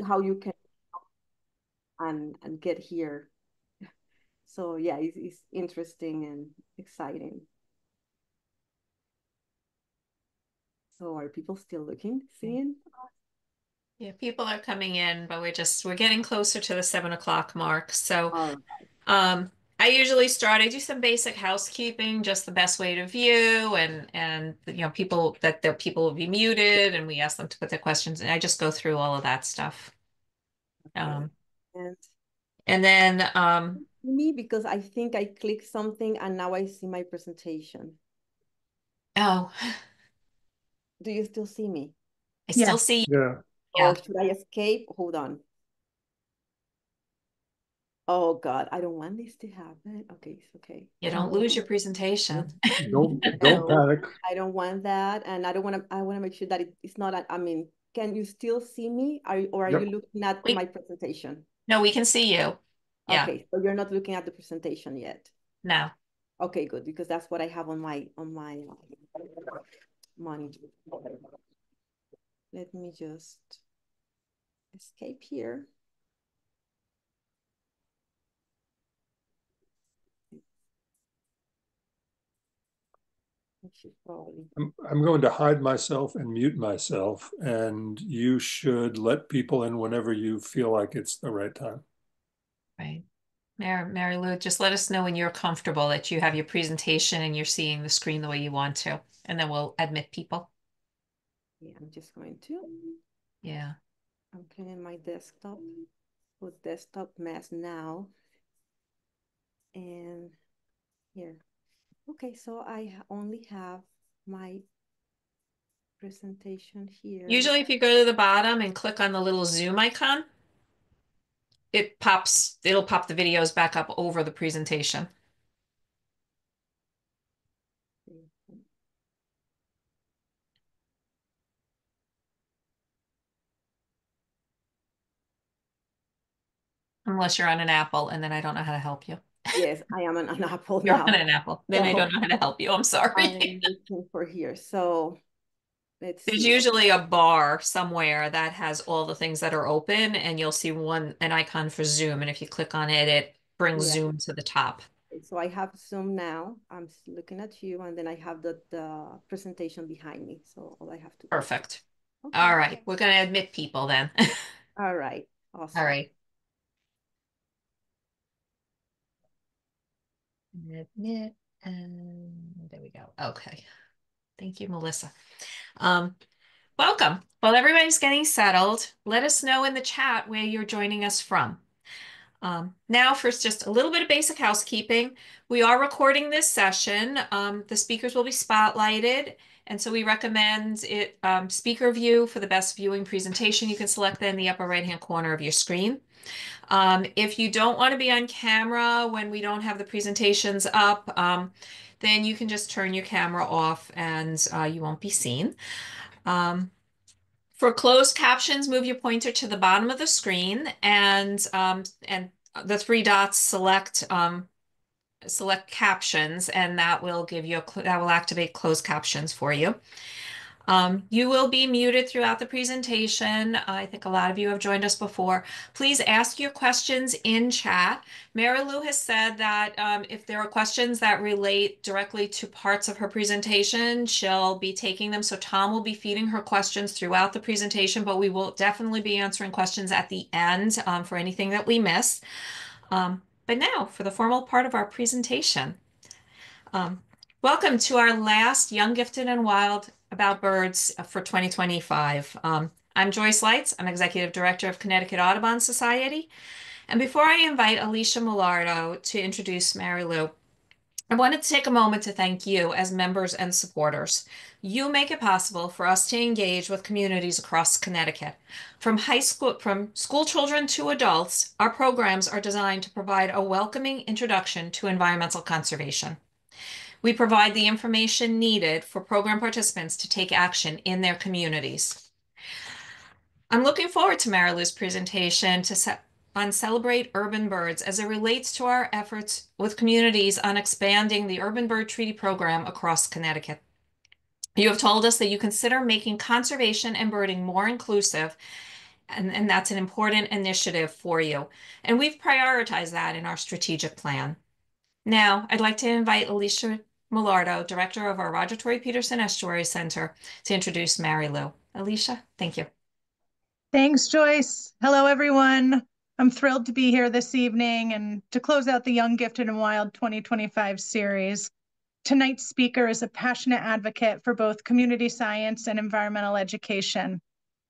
how you can and get here. So yeah, it's interesting and exciting. So are people still looking, seeing? Yeah, people are coming in, but we're getting closer to the 7 o'clock mark. So All right. um I usually start, I do some basic housekeeping, just the best way to view and people that their people will be muted and we ask them to put their questions and I just go through all of that stuff. Okay. Um And and then me, because I think I clicked something and now I see my presentation. oh, Do you still see me? I still Yes. see you. Yeah. Oh, Yeah. should I escape? Hold on. Oh God, I don't want this to happen. Okay, it's okay. You don't Oh, lose your presentation. Don't no, panic. I don't want that, and I don't want to. I want to make sure that it's not. I mean, can you still see me? Or are you Yep. looking at my We presentation? no, we can see you. Yeah. Okay, so you're not looking at the presentation yet. No. Okay, good, because that's what I have on my monitor. Let me just escape here. I should probably. I'm going to hide myself and mute myself, and you should let people in whenever you feel like it's the right time. Right. Mary Lou, just let us know when you're comfortable that you have your presentation and you're seeing the screen the way you want to, and then we'll admit people. Yeah, I'm just going to. Yeah. I'm cleaning my desktop. Put desktop mask now. And here. Okay, so I only have my presentation here. Usually if you go to the bottom and click on the little Zoom icon, it'll pop the videos back up over the presentation. Unless you're on an Apple, and then I don't know how to help you. Yes, I am on an Apple You're on now. an Apple, then I So don't know how to help you. I'm sorry. I'm looking for here. So let's There's see. usually a bar somewhere that has all the things that are open, and you'll see an icon for Zoom, and if you click on it, it brings Yeah. Zoom to the top. So I have Zoom now. I'm looking at you, and then I have the presentation behind me. So all I have to do is, Perfect. All okay. right, we're going to admit people then. All right. All Awesome. right. Admit, and there we go. Okay. Thank you, Melissa. Um, Welcome. While everybody's getting settled, let us know in the chat where you're joining us from. Now, for just a little bit of basic housekeeping, we are recording this session. The speakers will be spotlighted, and so we recommend it speaker view for the best viewing presentation. You can select that in the upper right-hand corner of your screen. If you don't want to be on camera when we don't have the presentations up, then you can just turn your camera off and you won't be seen. For closed captions, move your pointer to the bottom of the screen and the three dots select captions, and that will that will activate closed captions for you. You will be muted throughout the presentation. I think a lot of you have joined us before. Please ask your questions in chat. Marilu has said that if there are questions that relate directly to parts of her presentation, she'll be taking them. So Tom will be feeding her questions throughout the presentation, but we will definitely be answering questions at the end for anything that we miss. But now for the formal part of our presentation. Um, Welcome to our last Young, Gifted, and Wild About Birds for 2025. I'm Joyce Lights. I'm Executive Director of Connecticut Audubon Society. And before I invite Alicia Millardo to introduce Mary Lou, I wanted to take a moment to thank you as members and supporters. You make it possible for us to engage with communities across Connecticut. From school children to adults, our programs are designed to provide a welcoming introduction to environmental conservation. We provide the information needed for program participants to take action in their communities. I'm looking forward to Marilu's presentation on Celebrate Urban Birds as it relates to our efforts with communities on expanding the Urban Bird Treaty Program across Connecticut. You have told us that you consider making conservation and birding more inclusive And that's an important initiative for you. And we've prioritized that in our strategic plan. Now, I'd like to invite Alicia Millardo, Director of our Roger Tory Peterson Estuary Center, to introduce Marilu. Alicia, thank you. Thanks, Joyce. Hello, everyone. I'm thrilled to be here this evening and to close out the Young, Gifted, and Wild 2025 series. Tonight's speaker is a passionate advocate for both community science and environmental education.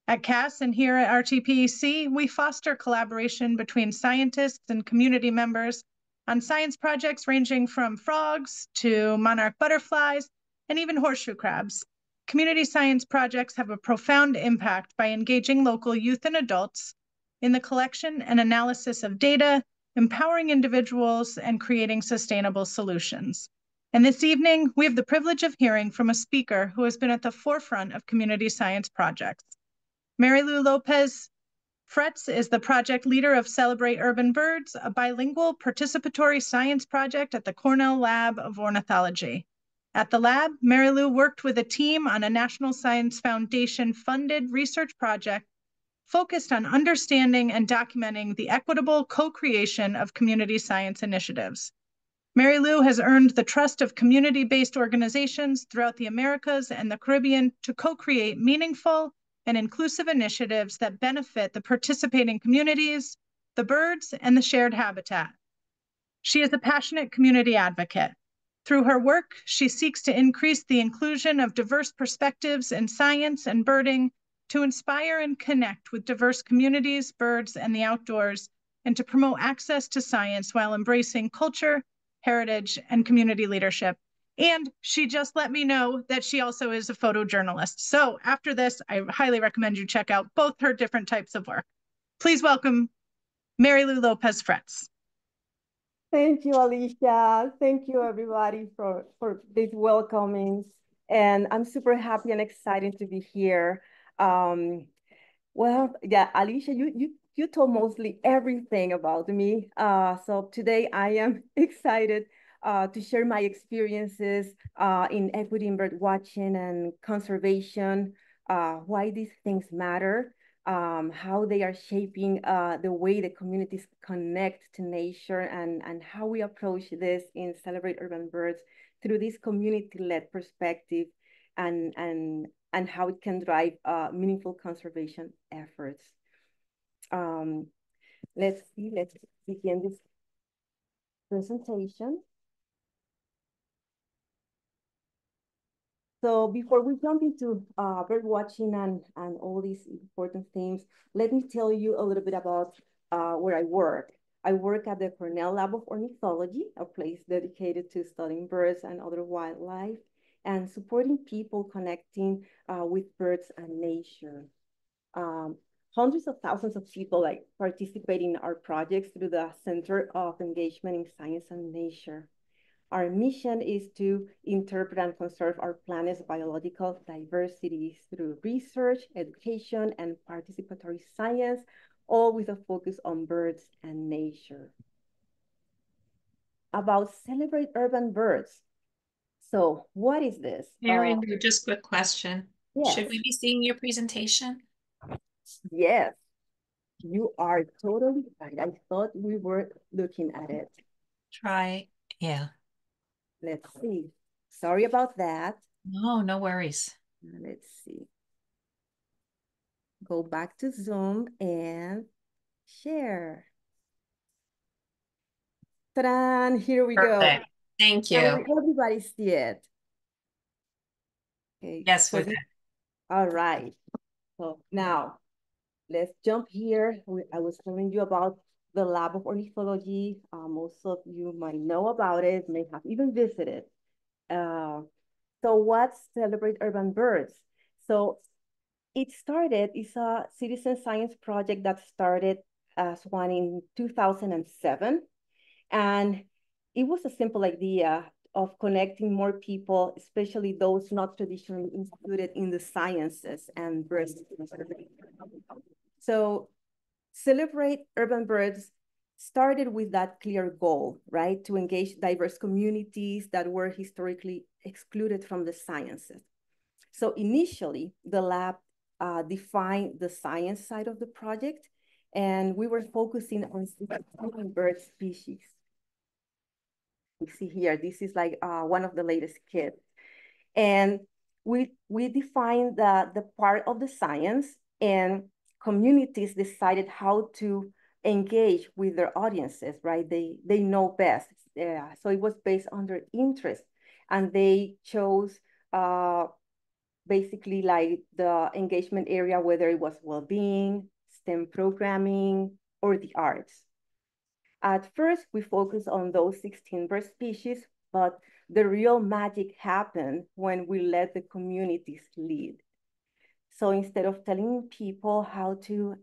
At CAS and here at RTPEC, we foster collaboration between scientists and community members on science projects ranging from frogs to monarch butterflies and even horseshoe crabs. Community science projects have a profound impact by engaging local youth and adults in the collection and analysis of data, empowering individuals, and creating sustainable solutions. And this evening, we have the privilege of hearing from a speaker who has been at the forefront of community science projects. Marilu Lopez Fretz is the project leader of Celebrate Urban Birds, a bilingual participatory science project at the Cornell Lab of Ornithology. At the lab, Marilu worked with a team on a National Science Foundation funded research project focused on understanding and documenting the equitable co-creation of community science initiatives. Marilu has earned the trust of community-based organizations throughout the Americas and the Caribbean to co-create meaningful and inclusive initiatives that benefit the participating communities, the birds, and the shared habitat. She is a passionate community advocate. Through her work, she seeks to increase the inclusion of diverse perspectives in science and birding to inspire and connect with diverse communities, birds, and the outdoors, and to promote access to science while embracing culture, heritage, and community leadership. And she just let me know that she also is a photojournalist. So after this, I highly recommend you check out both her different types of work. Please welcome Marilu Lopez Fretz. Thank you, Alicia. Thank you, everybody, for this welcoming. And I'm super happy and excited to be here. Well, yeah, Alicia, you told mostly everything about me. So today I am excited to share my experiences in equity in bird watching and conservation, why these things matter, how they are shaping the way the communities connect to nature, and how we approach this in Celebrate Urban Birds through this community-led perspective and how it can drive meaningful conservation efforts. Let's begin this presentation. So before we jump into bird watching and all these important themes, let me tell you a little bit about where I work. I work at the Cornell Lab of Ornithology, a place dedicated to studying birds and other wildlife and supporting people connecting with birds and nature. Hundreds of thousands of people participate in our projects through the Center of Engagement in Science and Nature. Our mission is to interpret and conserve our planet's biological diversity through research, education, and participatory science, all with a focus on birds and nature. About Celebrate Urban Birds. So what is this? Marilu, just a quick question. Yes. Should we be seeing your presentation? Yes, you are totally right. I thought we were looking at it. Try, yeah. Let's see. Sorry about that. No worries. Let's see. Go back to Zoom and share. Ta-da! Here we Perfect. go. Thank you. Can everybody see it? Okay. Yes, so all right. So now let's jump here. I was telling you about the Lab of Ornithology. Most of you might know about it, may have even visited. So what's Celebrate Urban Birds? So it's a citizen science project that started as one in 2007. And it was a simple idea of connecting more people, especially those not traditionally included in the sciences and birds. So Celebrate Urban Birds started with that clear goal, right? To engage diverse communities that were historically excluded from the sciences. So initially, the lab define the science side of the project, and we were focusing on bird species. You see here, this is like one of the latest kits. And we defined the part of the science, and communities decided how to engage with their audiences, right? They know best. Yeah. So it was based on their interest, and they chose basically like the engagement area, whether it was well-being, STEM programming, or the arts. At first, we focused on those 16 bird species, but the real magic happened when we let the communities lead. So instead of telling people how to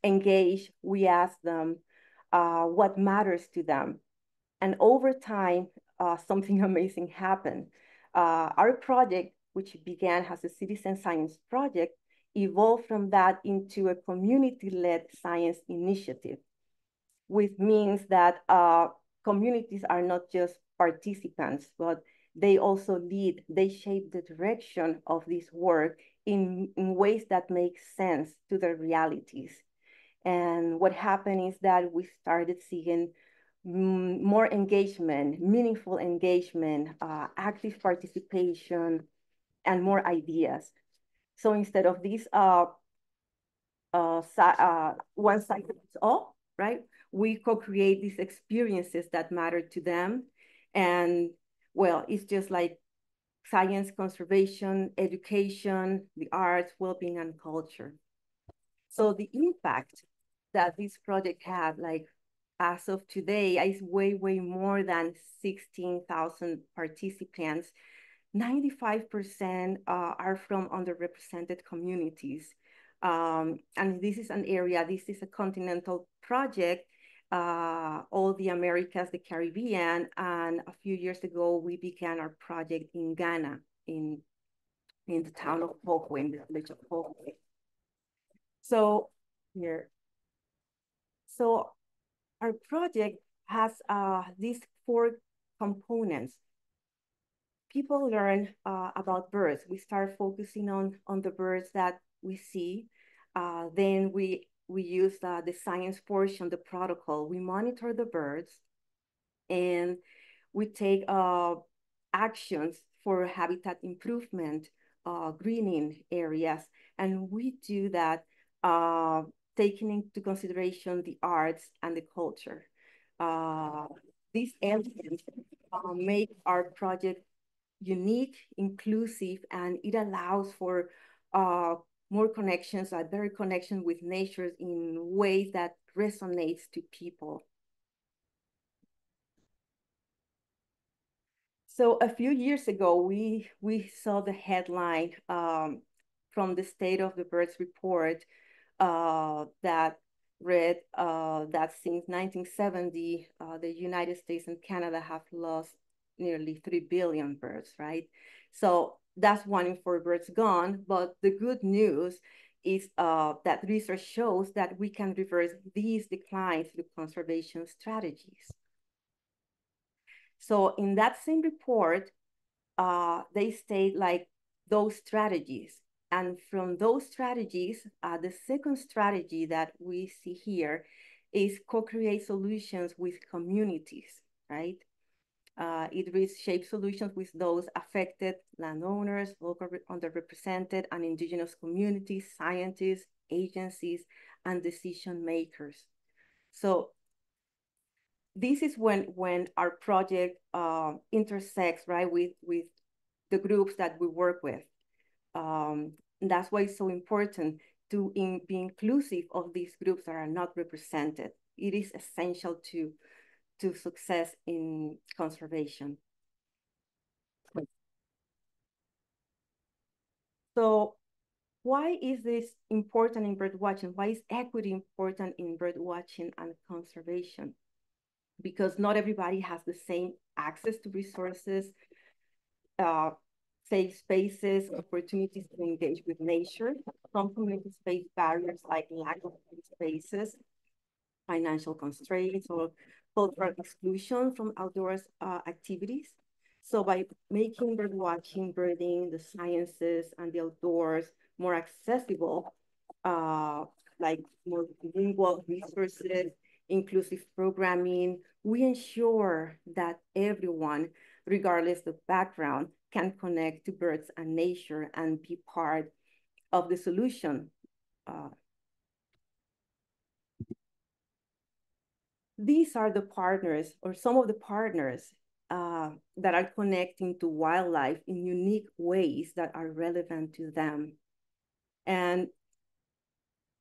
engage, we asked them what matters to them. And over time, something amazing happened. Our project, which began as a citizen science project, evolved from that into a community-led science initiative, which means that communities are not just participants, but they also lead, they shape the direction of this work in ways that make sense to their realities. And what happened is that we started seeing more engagement, meaningful engagement, active participation, and more ideas. So instead of this one size fits all, right? We co-create these experiences that matter to them. And well, it's just like science, conservation, education, the arts, well-being, and culture. So the impact that this project had, like as of today, is way, way more than 16,000 participants. 95% are from underrepresented communities. And this is an area, this is a continental project, all the Americas, the Caribbean, and a few years ago, we began our project in Ghana, in the town of Pokwe, in the village of Pokwe. So here, so our project has these 4 components. People learn about birds. We start focusing on the birds that we see. Then we use the science portion, the protocol. We monitor the birds, and we take actions for habitat improvement, greening areas, and we do that taking into consideration the arts and the culture. These elements make our project unique, inclusive, and it allows for more connections, a better connection with nature in ways that resonates to people. So a few years ago, we saw the headline from the State of the Birds report that read that since 1970, the United States and Canada have lost nearly 3 billion birds, right? So that's 1 in 4 birds gone. But the good news is that research shows that we can reverse these declines through conservation strategies. So in that same report, they state like those strategies. And from those strategies, the second strategy that we see here is co-create solutions with communities, right? It reshapes solutions with those affected landowners, local underrepresented and indigenous communities, scientists, agencies, and decision makers. So this is when our project intersects, right, with the groups that we work with. That's why it's so important to be inclusive of these groups that are not represented. It is essential to success in conservation. So why is this important in bird watching? Why is equity important in bird watching and conservation? Because not everybody has the same access to resources, safe spaces, opportunities to engage with nature. Some communities face barriers like lack of spaces, financial constraints, or cultural exclusion from outdoors activities. So by making bird watching, birding, the sciences, and the outdoors more accessible, like more lingual resources, inclusive programming. We ensure that everyone, regardless of background, can connect to birds and nature and be part of the solution. These are the partners, or some of the partners, that are connecting to wildlife in unique ways that are relevant to them. And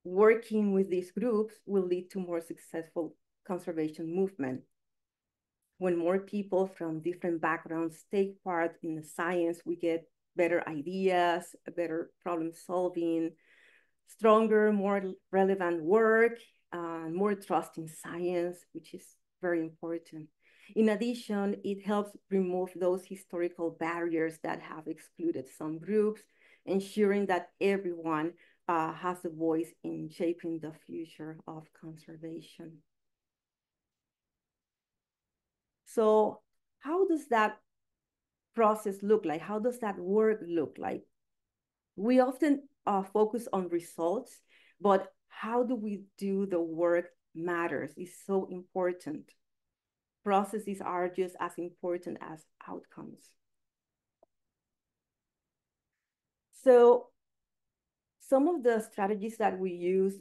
working with these groups will lead to more successful conservation movement. When more people from different backgrounds take part in the science, we get better ideas, better problem solving, stronger, more relevant work, more trust in science, which is very important. In addition, it helps remove those historical barriers that have excluded some groups, ensuring that everyone has a voice in shaping the future of conservation. So how does that process look like? How does that work look like? We often focus on results, but how do we do the work matters is so important. Processes are just as important as outcomes. So some of the strategies that we use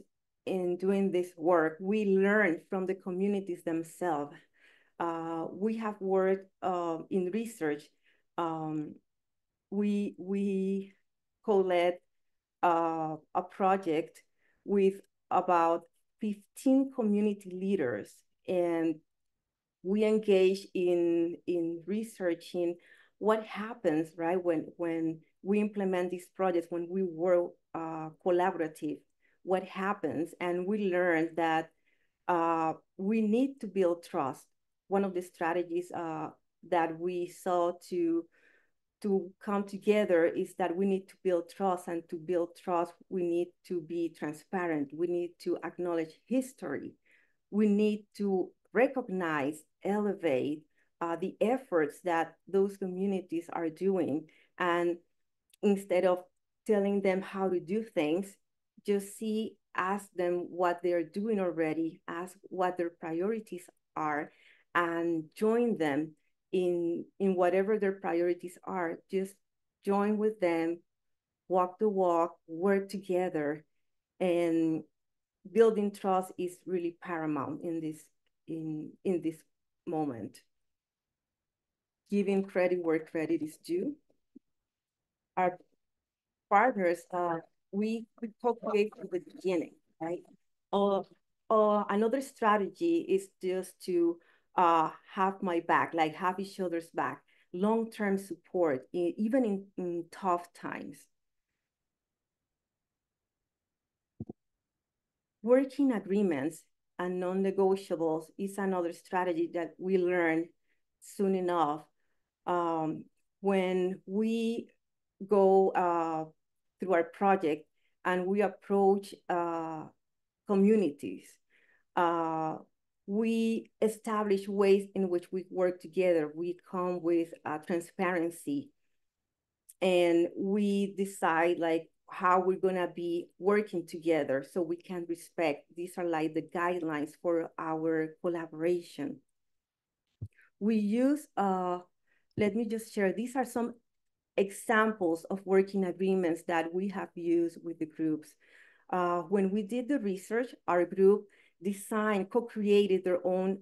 in doing this work, we learn from the communities themselves. We have worked in research. We co-led a project with about 15 community leaders, and we engage in researching what happens, right, when we implement these projects, when we work collaborative, what happens. And we learned that we need to build trust. One of the strategies that we saw to come together is that we need to build trust, and to build trust, we need to be transparent. We need to acknowledge history. We need to recognize, elevate the efforts that those communities are doing. And instead of telling them how to do things, just ask them what they're doing already, ask what their priorities are, and join them in whatever their priorities are. Just join with them, walk the walk, work together. And building trust is really paramount in this moment. Giving credit where credit is due. Our partners, we co-create from the beginning, right? Another strategy is just to have my back, like have each other's back, long-term support, even in tough times. Working agreements and non-negotiables is another strategy that we learned soon enough. When we go through our project and we approach communities, we establish ways in which we work together. We come with transparency, and we decide like how we're gonna be working together so we can respect. These are like the guidelines for our collaboration. We use, let me just share, these are some examples of working agreements that we have used with the groups. When we did the research, our group designed, co-created their own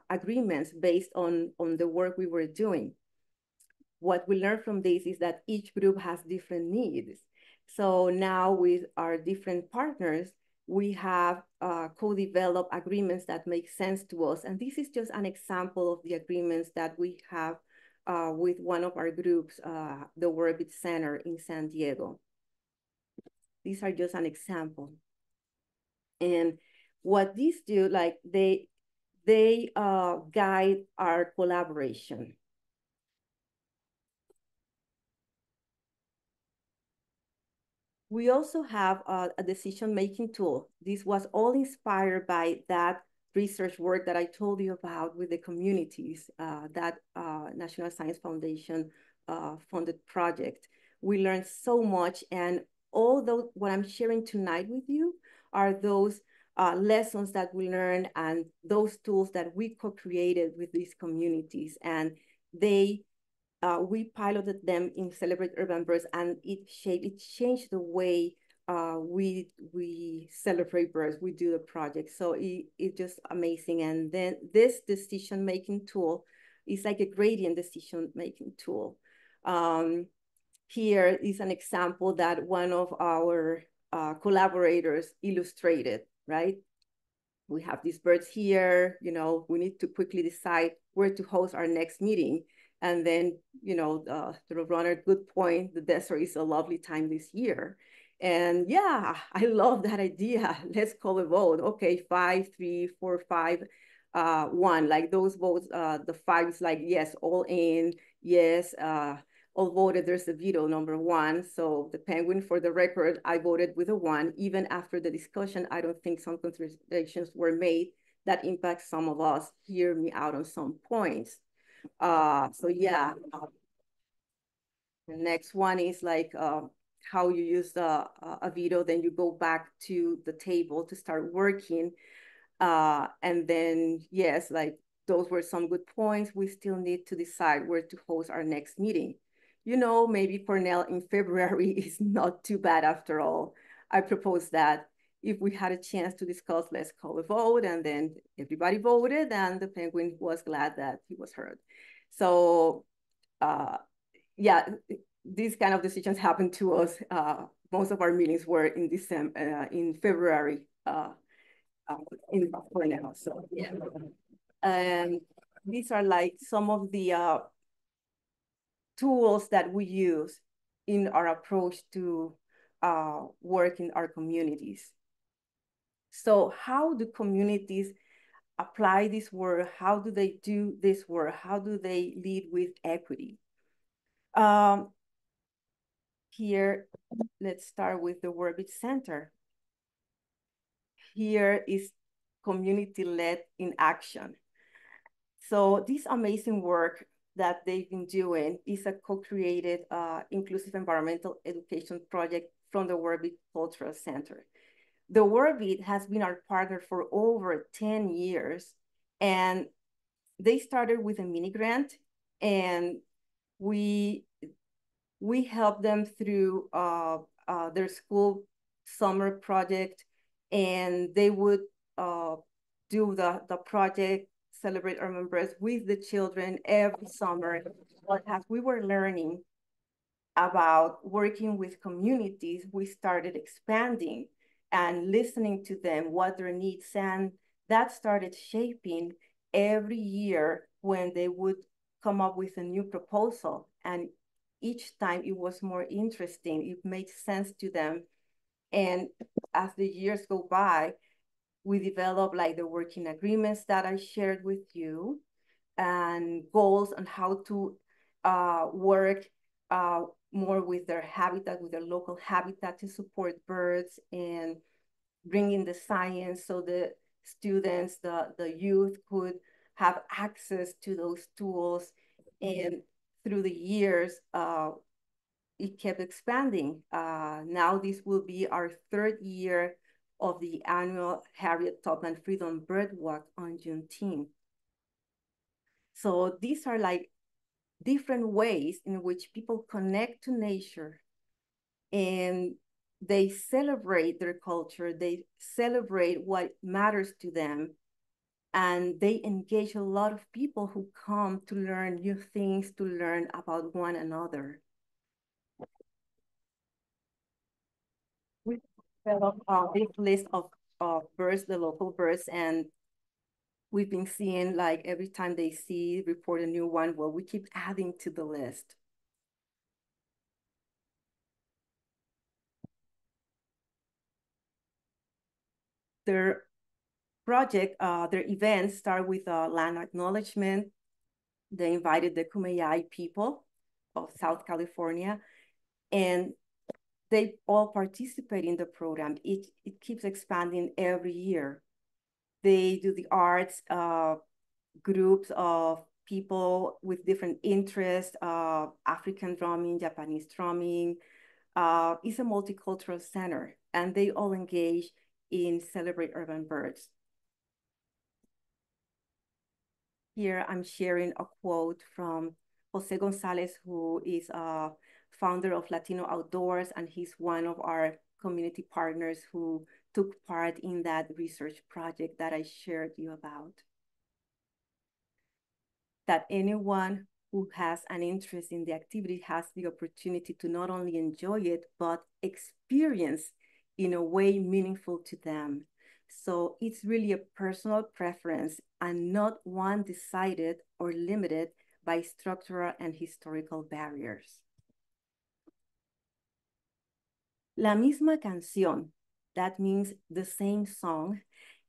agreements based on the work we were doing. What we learned from this is that each group has different needs. So now with our different partners, we have co-developed agreements that make sense to us. And this is just an example of the agreements that we have with one of our groups, the Orbit Center in San Diego. These are just an example. And what these do, like they guide our collaboration. We also have a decision-making tool. This was all inspired by that research work that I told you about with the communities, that National Science Foundation funded project. We learned so much, and all those, what I'm sharing tonight with you are those lessons that we learned and those tools that we co-created with these communities. And we piloted them in Celebrate Urban Birds, and it changed the way we celebrate birds, we do the project. So it's just amazing. And then this decision-making tool is like a gradient decision-making tool. Here is an example that one of our collaborators illustrated, right? We have these birds here, you know, we need to quickly decide where to host our next meeting. And then, you know, the runner, good point, the desert is a lovely time this year. And yeah, I love that idea. Let's call a vote. Okay, 5, 3, 4, 5, 1. Like those votes, the 5 is like, yes, all in, yes, all voted, there's a veto, number 1. So the penguin, for the record, I voted with a 1. Even after the discussion, I don't think some considerations were made that impact some of us. Hear me out on some points. So yeah, the next one is like how you use a veto, then you go back to the table to start working. And then, yes, like those were some good points. We still need to decide where to host our next meeting. You know, maybe Cornell in February is not too bad after all. I propose that if we had a chance to discuss, let's call a vote, and then everybody voted, and the penguin was glad that he was heard. So yeah, these kind of decisions happen to us. Most of our meetings were in December, in February, in Cornell. So yeah, and these are like some of the tools that we use in our approach to work in our communities. So how do communities apply this work? How do they do this work? How do they lead with equity? Here, let's start with the Warbit Center. Here is community-led in action. So this amazing work that they've been doing is a co-created inclusive environmental education project from the Warbit Cultural Center. The Warbit has been our partner for over 10 years, and they started with a mini grant, and we helped them through their school summer project, and they would do the project, Celebrate Urban Birds, with the children every summer. But as we were learning about working with communities, we started expanding and listening to them, what their needs, and that started shaping every year when they would come up with a new proposal. And each time it was more interesting, it made sense to them. And as the years go by, we developed like the working agreements that I shared with you and goals on how to work more with their habitat, with their local habitat to support birds and bring in the science so the students, the youth could have access to those tools. And through the years, it kept expanding. Now this will be our 3rd year of the annual Harriet Tubman Freedom Bird Walk on Juneteenth. So these are like different ways in which people connect to nature and they celebrate their culture, they celebrate what matters to them, and they engage a lot of people who come to learn new things, to learn about one another. We developed a big list of birds, the local birds, and we've been seeing like every time they report a new one, well, we keep adding to the list. Their project, their events start with a land acknowledgement. They invited the Kumeyaay people of South California, and they all participate in the program. It keeps expanding every year. They do the arts, groups of people with different interests, African drumming, Japanese drumming, is a multicultural center, and they all engage in Celebrate Urban Birds. Here I'm sharing a quote from Jose Gonzalez, who is a founder of Latino Outdoors, and he's one of our community partners who took part in that research project that I shared you about. That anyone who has an interest in the activity has the opportunity to not only enjoy it, but experience in a way meaningful to them. So it's really a personal preference and not one decided or limited by structural and historical barriers. La misma canción, that means the same song.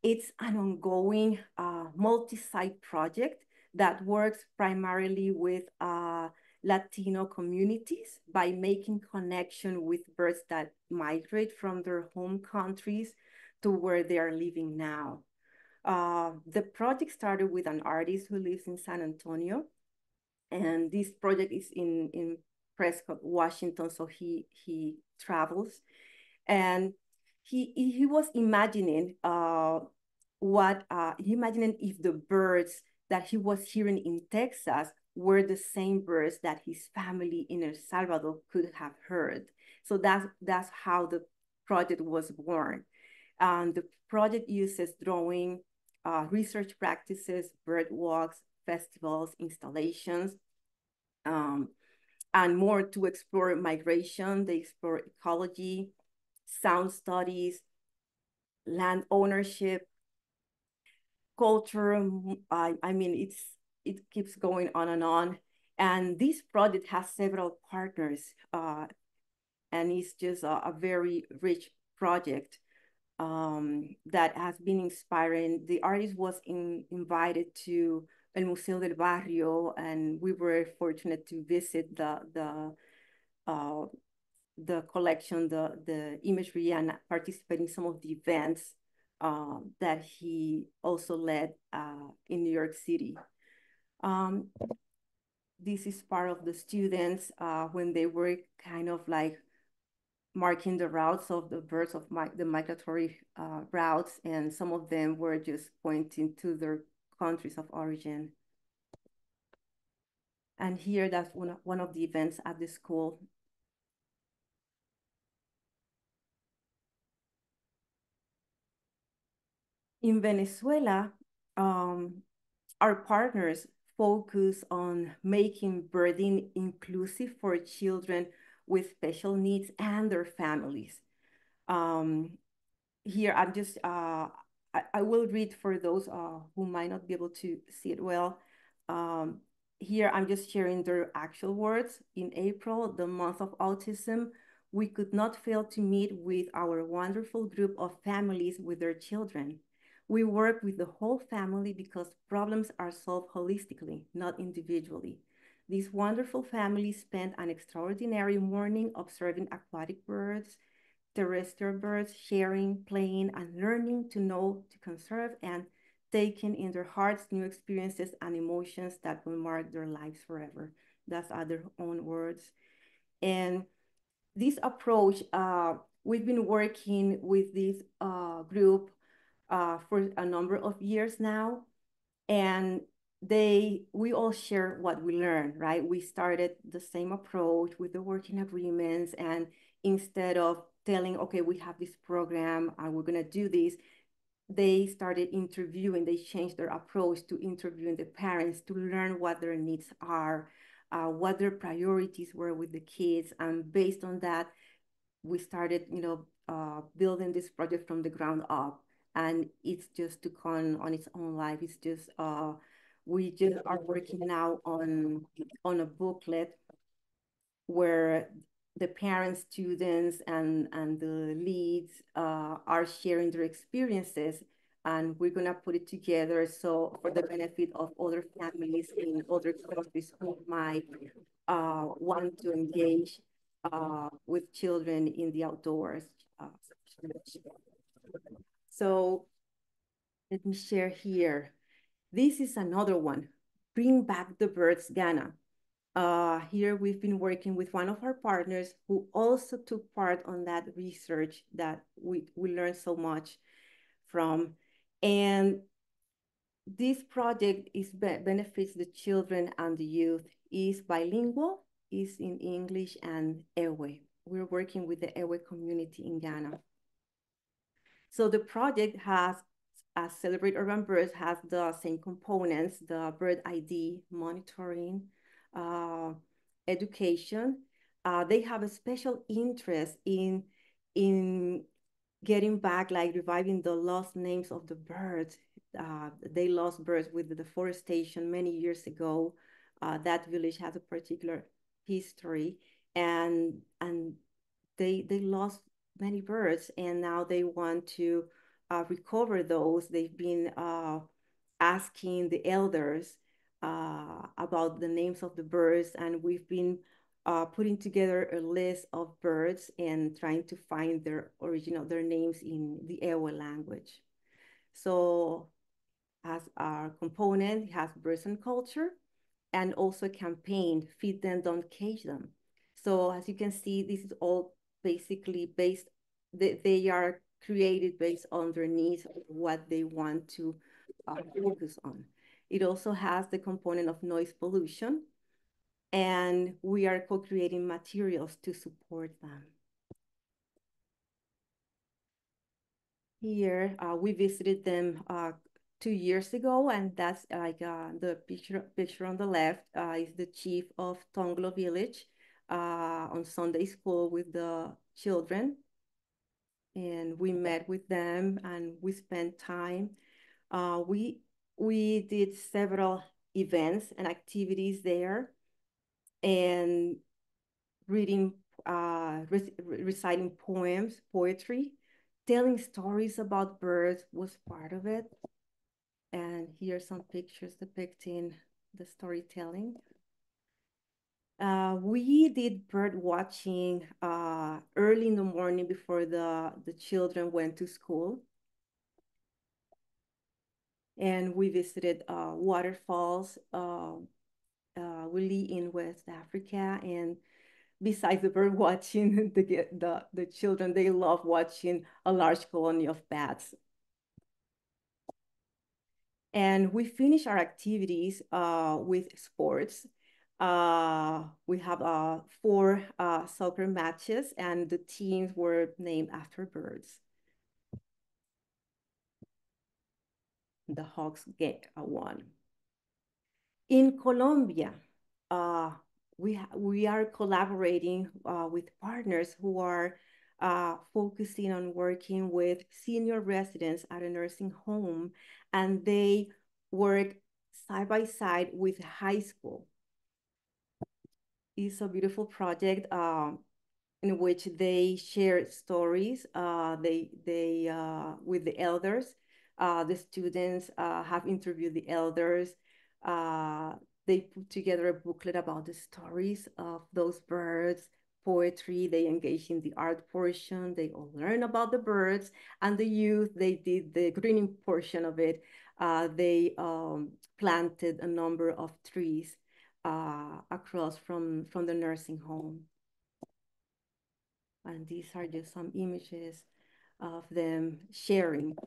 It's an ongoing multi-site project that works primarily with Latino communities by making connection with birds that migrate from their home countries to where they are living now. The project started with an artist who lives in San Antonio, and this project is in Prescott, Washington, so he travels, and he was imagining imagining if the birds that he was hearing in Texas were the same birds that his family in El Salvador could have heard. So that's how the project was born. And the project uses drawing, research practices, bird walks, festivals, installations, and more to explore migration. They explore ecology, sound studies, land ownership, culture. I mean, it keeps going on and on. And this project has several partners, and it's just a very rich project that has been inspiring. The artist was invited to El Museo del Barrio, and we were fortunate to visit the collection, the imagery, and participate in some of the events that he also led in New York City. This is part of the students when they were kind of like marking the routes of the birds of the migratory routes, and some of them were just pointing to their countries of origin. And here, that's one of the events at the school. In Venezuela, our partners focus on making birding inclusive for children with special needs and their families. Here, I'm just, I will read for those who might not be able to see it well. Here, I'm just sharing their actual words. In April, the month of autism, we could not fail to meet with our wonderful group of families with their children. We work with the whole family because problems are solved holistically, not individually. This wonderful family spent an extraordinary morning observing aquatic birds, terrestrial birds, sharing, playing, and learning to know, to conserve, and taking in their hearts new experiences and emotions that will mark their lives forever. That's their own words. And this approach, we've been working with this group for a number of years now, and we all share what we learned, right? We started the same approach with the working agreements, and instead of telling, okay, we have this program and we're gonna do this, they started interviewing. They changed their approach to interviewing the parents to learn what their needs are, what their priorities were with the kids, and based on that, we started, building this project from the ground up. And it's just took on its own life. It's just we just are working now on a booklet where the parents, students, and the leads are sharing their experiences, and we're gonna put it together so for the benefit of other families in other countries who might want to engage with children in the outdoors. So let me share here. This is another one. Bring Back the Birds, Ghana. Here we've been working with one of our partners who also took part on that research that we learned so much from. And this project benefits the children and the youth, is bilingual, is in English and Ewe. We're working with the Ewe community in Ghana. So the project has, as Celebrate Urban Birds, has the same components, the bird ID, monitoring, education. They have a special interest in getting back, like reviving the lost names of the birds. They lost birds with the deforestation many years ago. That village has a particular history, and they lost many birds, and now they want to recover those. They've been asking the elders about the names of the birds, and we've been putting together a list of birds and trying to find their names in the Ewe language. So as our component, it has birds and culture, and also a campaign, feed them, don't cage them. So as you can see, this is all basically based, they are created based on their needs, what they want to focus on. It also has the component of noise pollution, and we are co-creating materials to support them. Here, we visited them 2 years ago, and that's like the picture on the left is the chief of Tonglo village on Sunday school with the children. And we met with them and we spent time. We did several events and activities there, and reading, reciting poems, poetry, telling stories about birds was part of it. And here are some pictures depicting the storytelling. We did bird watching early in the morning before the children went to school. And we visited waterfalls, really in West Africa. And besides the bird watching, the children, they love watching a large colony of bats. And we finish our activities with sports. We have 4 soccer matches, and the teams were named after birds. The Hawks won. In Colombia, we are collaborating with partners who are focusing on working with senior residents at a nursing home, and they work side by side with high school. It's a beautiful project in which they share stories. They with the elders. The students have interviewed the elders. They put together a booklet about the stories of those birds, poetry. They engage in the art portion. They all learn about the birds. And the youth, they did the greening portion of it. They planted a number of trees across from the nursing home. And these are just some images of them sharing.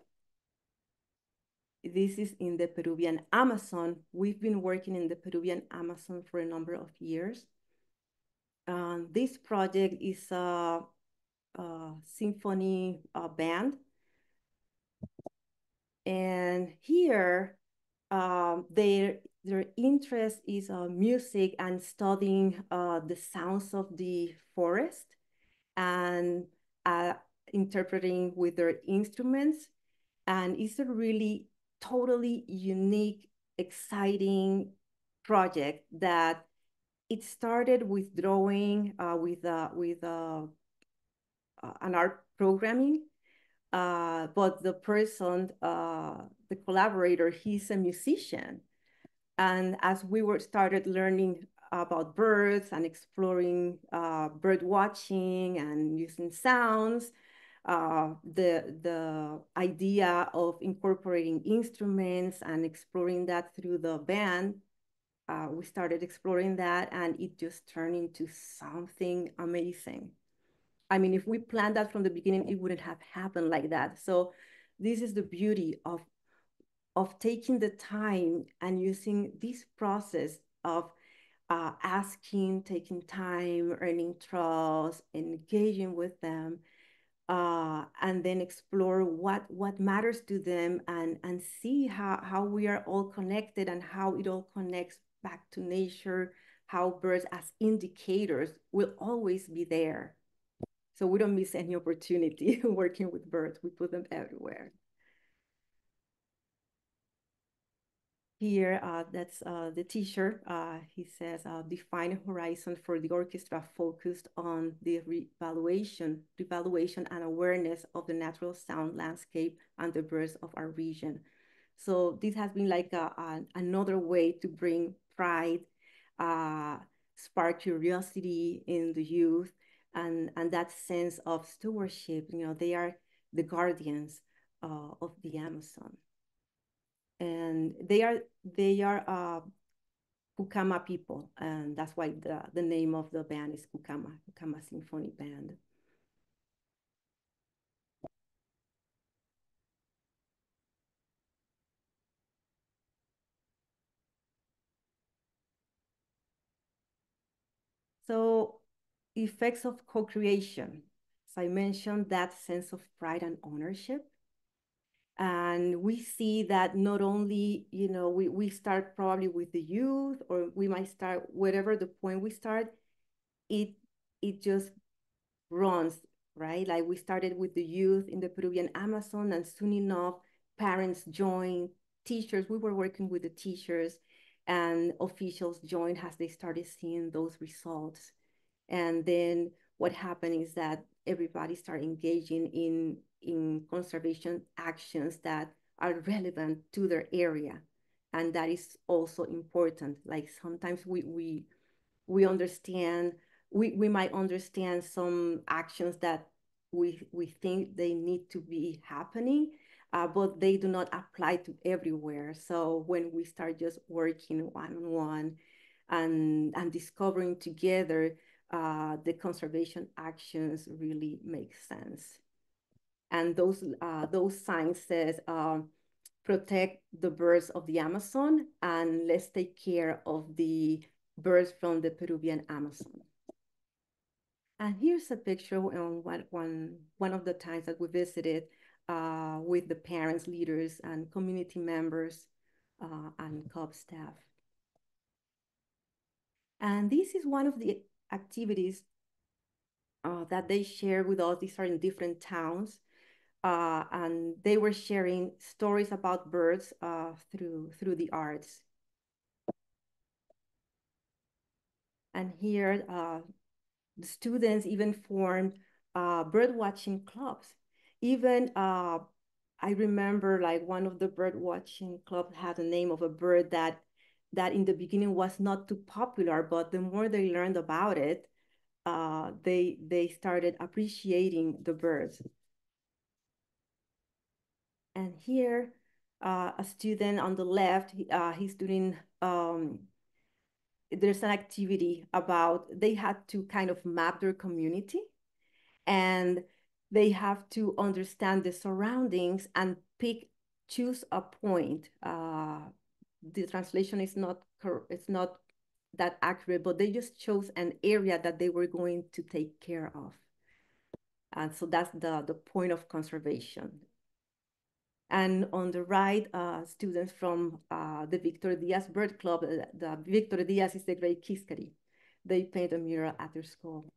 This is in the Peruvian Amazon. We've been working in the Peruvian Amazon for a number of years. This project is a symphony band. And here, their interest is music and studying the sounds of the forest and interpreting with their instruments. And it's a really totally unique, exciting project that it started with drawing, with an art programming. But the person, the collaborator, he's a musician. And as we started learning about birds and exploring bird watching and using sounds, the idea of incorporating instruments and exploring that through the band we started exploring that, and it just turned into something amazing. I mean, if we planned that from the beginning, it wouldn't have happened like that. So this is the beauty of taking the time and using this process of asking, taking time, earning trust, engaging with them, and then explore what matters to them, and see how we are all connected and how it all connects back to nature, how birds as indicators will always be there. So we don't miss any opportunity working with birds. We put them everywhere. Here, that's the teacher. He says, define a horizon for the orchestra focused on the revaluation and awareness of the natural sound landscape and the birds of our region. So this has been like another way to bring pride, spark curiosity in the youth, and that sense of stewardship. You know, they are the guardians of the Amazon. And they are Kukama people, and that's why the name of the band is Kukama Symphony Band. So effects of co-creation. As I mentioned, that sense of pride and ownership. And we see that not only, you know, we start probably with the youth, or we might start whatever the point we start, it just runs, right? Like we started with the youth in the Peruvian Amazon, and soon enough, parents joined, teachers, we were working with the teachers, and officials joined as they started seeing those results. And then what happened is that everybody started engaging in conservation actions that are relevant to their area. And that is also important. Like sometimes we understand, we might understand some actions that we think they need to be happening, but they do not apply to everywhere. So when we start just working one-on-one and discovering together, the conservation actions really make sense. And those signs says, protect the birds of the Amazon, and let's take care of the birds from the Peruvian Amazon. And here's a picture on one of the times that we visited with the parents, leaders, and community members and COB staff. And this is one of the activities that they share with us. These are in different towns. And they were sharing stories about birds through the arts. And here, the students even formed bird watching clubs. Even I remember like one of the bird watching club had the name of a bird that in the beginning was not too popular, but the more they learned about it, they started appreciating the birds. And here, a student on the left, he's doing, there's an activity about, they had to kind of map their community, and they have to understand the surroundings and choose a point. The translation is it's not that accurate, but they just chose an area that they were going to take care of. And so that's the point of conservation. And on the right, students from the Victor Diaz Bird Club, the Victor Diaz is the great Kiskari. They paint a mural at their school.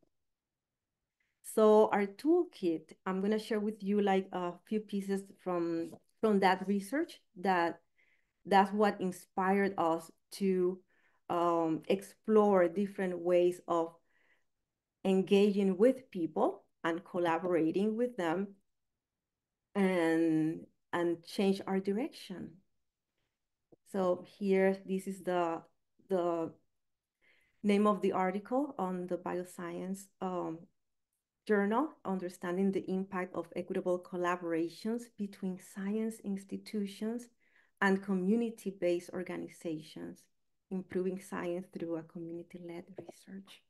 So our toolkit, I'm gonna share with you like a few pieces from that research that's what inspired us to explore different ways of engaging with people and collaborating with them, and change our direction. So here, this is the name of the article on the bioscience journal, Understanding the Impact of Equitable Collaborations Between Science Institutions and Community-Based Organizations. improving science through a community-led research.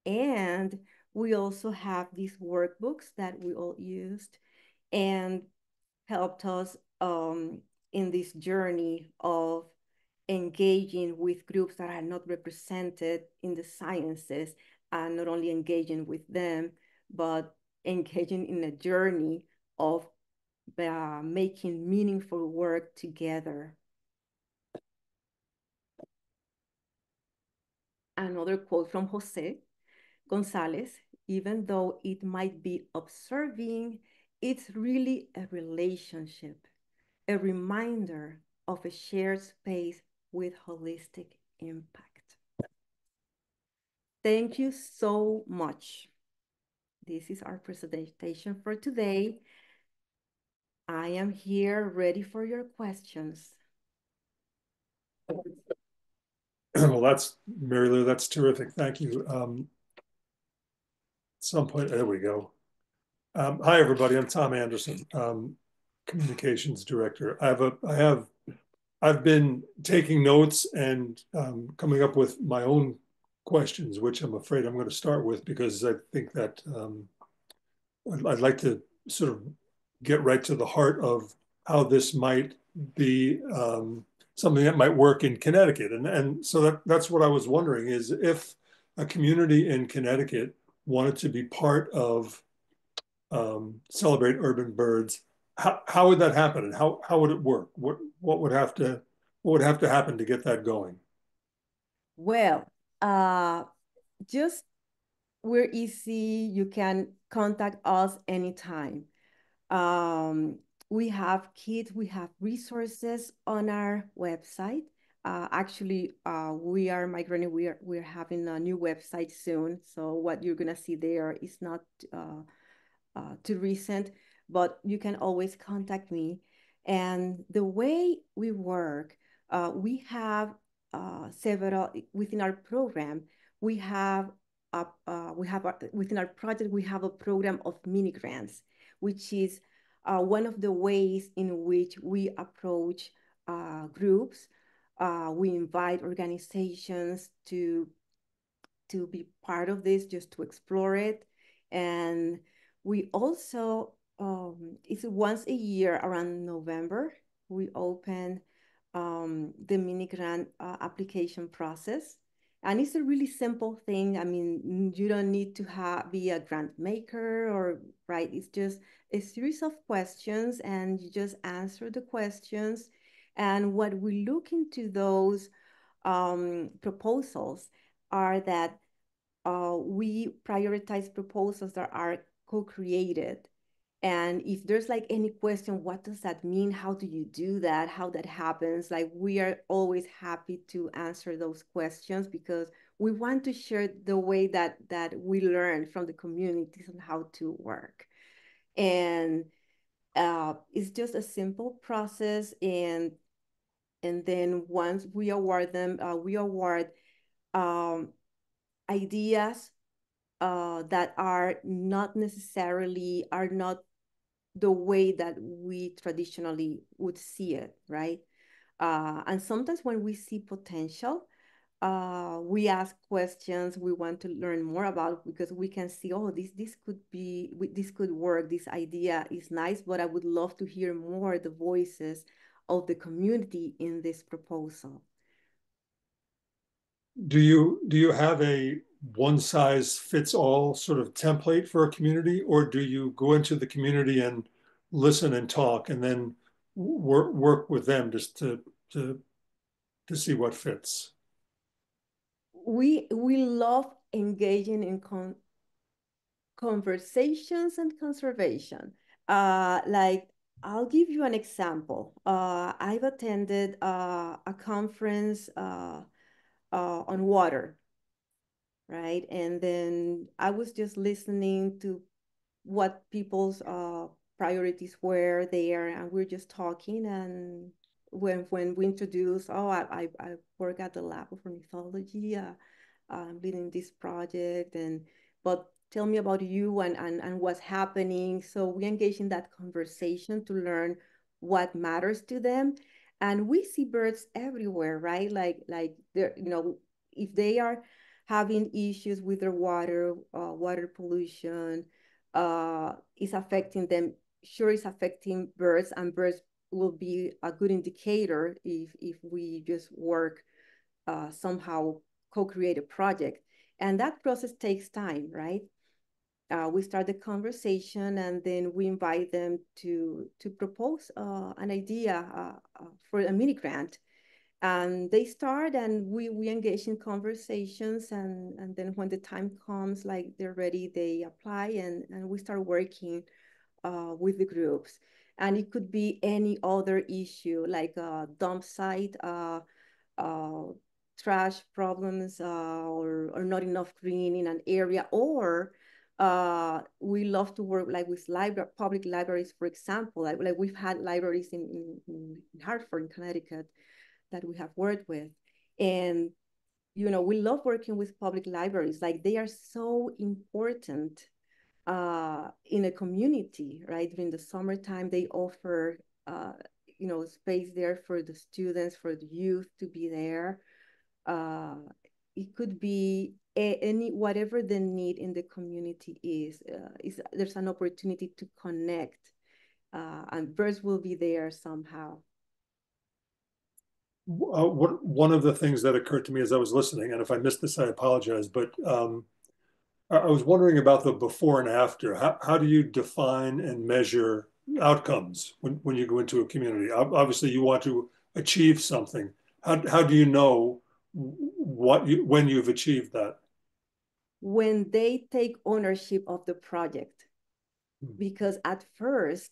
And we also have these workbooks that we all used and helped us in this journey of engaging with groups that are not represented in the sciences, and not only engaging with them, but engaging in a journey of making meaningful work together. Another quote from Jose Gonzalez: even though it might be observing, it's really a relationship, a reminder of a shared space with holistic impact. Thank you so much. This is our presentation for today. I am here ready for your questions. Well, that's Marilu, that's terrific. Thank you. At some point, there we go. Hi, everybody. I'm Tom Anderson, communications director. I've been taking notes and coming up with my own questions, which I'm afraid I'm going to start with because I think that I'd like to sort of get right to the heart of how this might be something that might work in Connecticut. And so that's what I was wondering is if a community in Connecticut wanted to be part of Celebrate Urban Birds, how would that happen, and how would it work? What would have to happen to get that going? Well, just we're easy. You can contact us anytime. We have kits, we have resources on our website. Actually, we are migrating. We're having a new website soon. So what you're gonna see there is not too recent, but you can always contact me. And the way we work, we have several within our program. We have within our project we have a program of mini grants, which is one of the ways in which we approach groups. We invite organizations to be part of this, just to explore it. And we also, it's once a year around November, we open the mini grant application process. And it's a really simple thing. I mean, you don't need to be a grant maker or, right? It's just a series of questions and you just answer the questions. And what we look into those proposals are that we prioritize proposals that are co-created. And if there's like any question, what does that mean? How do you do that? How that happens? Like, we are always happy to answer those questions because we want to share the way that we learn from the communities on how to work. And it's just a simple process. And then once we award them, we award ideas that are not the way that we traditionally would see it, right? And sometimes when we see potential, we ask questions we want to learn more about because we can see, oh, this could work. This idea is nice, but I would love to hear more the voices of the community in this proposal. Do you have a one size fits all sort of template for a community, or do you go into the community and listen and talk and then work with them just to see what fits? We love engaging in conversations and conservation. Like, I'll give you an example. I've attended a conference on water, right? And then I was just listening to what people's priorities were there, and we're just talking. And when we introduced, oh, I work at the lab of ornithology. I'm leading this project, but tell me about you and what's happening. So we engage in that conversation to learn what matters to them. And we see birds everywhere, right? Like they're, if they are having issues with their water pollution, is affecting them, sure it's affecting birds, and birds will be a good indicator if we just work somehow co-create a project. And that process takes time, right? We start the conversation, and then we invite them to propose an idea for a mini grant. And they start, and we engage in conversations, and then when the time comes, like they're ready, they apply, and we start working with the groups. And it could be any other issue, like a dump site, uh, trash problems, or not enough green in an area, or we love to work like with public libraries, for example. Like we've had libraries in Hartford, in Connecticut, that we have worked with. And, we love working with public libraries. Like they are so important in a community, right? During the summertime, they offer, space there for the students, for the youth to be there. Uh, it could be any, whatever the need in the community is there's an opportunity to connect, and birds will be there somehow. One of the things that occurred to me as I was listening, and if I missed this, I apologize, but I was wondering about the before and after. How do you define and measure outcomes when you go into a community? Obviously, you want to achieve something. How do you know when you've achieved that? When they take ownership of the project, because at first